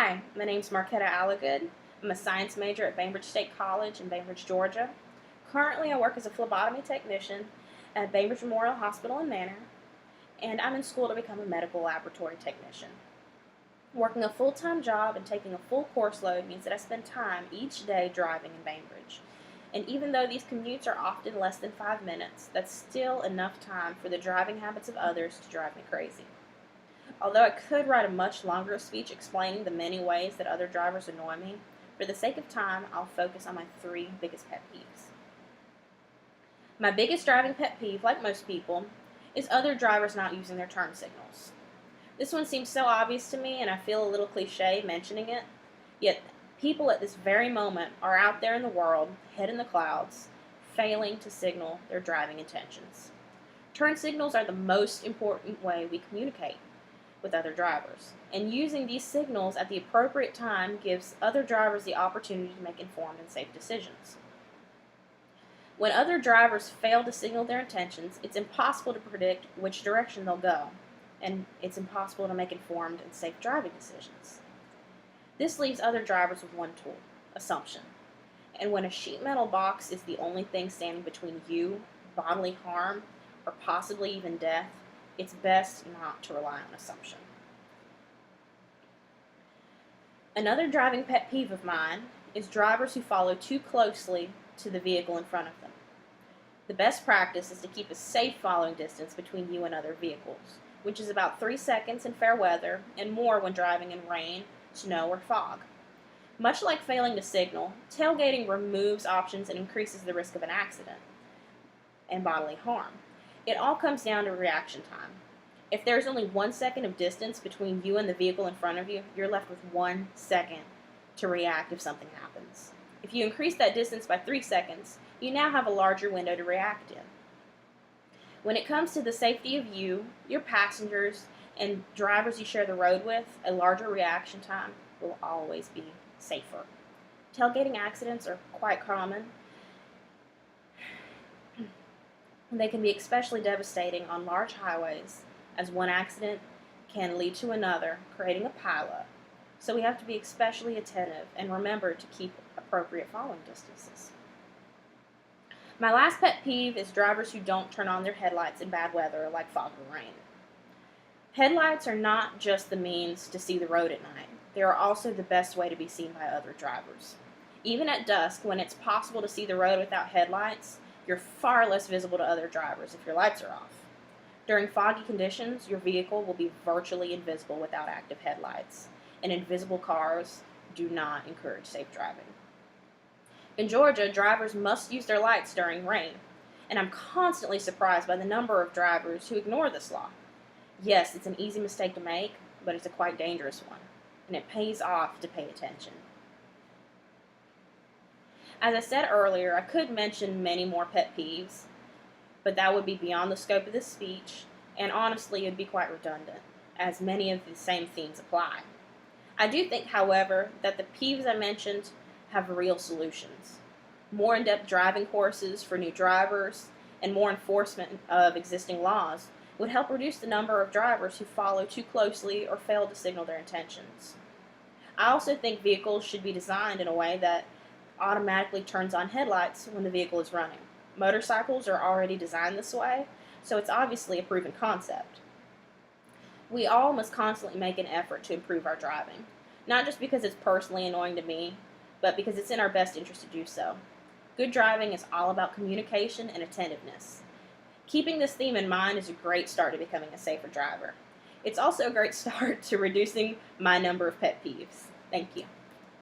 Hi, my name's Marketa Aligood. I'm a science major at Bainbridge State College in Bainbridge, Georgia. Currently, I work as a phlebotomy technician at Bainbridge Memorial Hospital and Manor, and I'm in school to become a medical laboratory technician. Working a full-time job and taking a full course load means that I spend time each day driving in Bainbridge. And even though these commutes are often less than 5 minutes, that's still enough time for the driving habits of others to drive me crazy. Although I could write a much longer speech explaining the many ways that other drivers annoy me, for the sake of time, I'll focus on my 3 biggest pet peeves. My biggest driving pet peeve, like most people, is other drivers not using their turn signals. This one seems so obvious to me, and I feel a little cliche mentioning it, yet people at this very moment are out there in the world, head in the clouds, failing to signal their driving intentions. Turn signals are the most important way we communicate with other drivers, and using these signals at the appropriate time gives other drivers the opportunity to make informed and safe decisions. When other drivers fail to signal their intentions, it's impossible to predict which direction they'll go, and it's impossible to make informed and safe driving decisions. This leaves other drivers with one tool: assumption. And when a sheet metal box is the only thing standing between you, bodily harm, or possibly even death, it's best not to rely on assumption. Another driving pet peeve of mine is drivers who follow too closely to the vehicle in front of them. The best practice is to keep a safe following distance between you and other vehicles, which is about 3 seconds in fair weather and more when driving in rain, snow, or fog. Much like failing to signal, tailgating removes options and increases the risk of an accident and bodily harm. It all comes down to reaction time. If there's only 1 second of distance between you and the vehicle in front of you, you're left with 1 second to react if something happens. If you increase that distance by 3 seconds, you now have a larger window to react in. When it comes to the safety of you, your passengers, and drivers you share the road with, a larger reaction time will always be safer. Tailgating accidents are quite common. They can be especially devastating on large highways, as one accident can lead to another, creating a pileup. So we have to be especially attentive and remember to keep appropriate following distances. My last pet peeve is drivers who don't turn on their headlights in bad weather like fog or rain. Headlights are not just the means to see the road at night. They are also the best way to be seen by other drivers. Even at dusk, when it's possible to see the road without headlights, you're far less visible to other drivers if your lights are off. During foggy conditions, your vehicle will be virtually invisible without active headlights, and invisible cars do not encourage safe driving. In Georgia, drivers must use their lights during rain, and I'm constantly surprised by the number of drivers who ignore this law. Yes, it's an easy mistake to make, but it's a quite dangerous one, and it pays off to pay attention. As I said earlier, I could mention many more pet peeves, but that would be beyond the scope of this speech, and honestly, it would be quite redundant, as many of the same themes apply. I do think, however, that the peeves I mentioned have real solutions. More in-depth driving courses for new drivers and more enforcement of existing laws would help reduce the number of drivers who follow too closely or fail to signal their intentions. I also think vehicles should be designed in a way that automatically turns on headlights when the vehicle is running. Motorcycles are already designed this way, so it's obviously a proven concept. We all must constantly make an effort to improve our driving, not just because it's personally annoying to me, but because it's in our best interest to do so. Good driving is all about communication and attentiveness. Keeping this theme in mind is a great start to becoming a safer driver. It's also a great start to reducing my number of pet peeves. Thank you.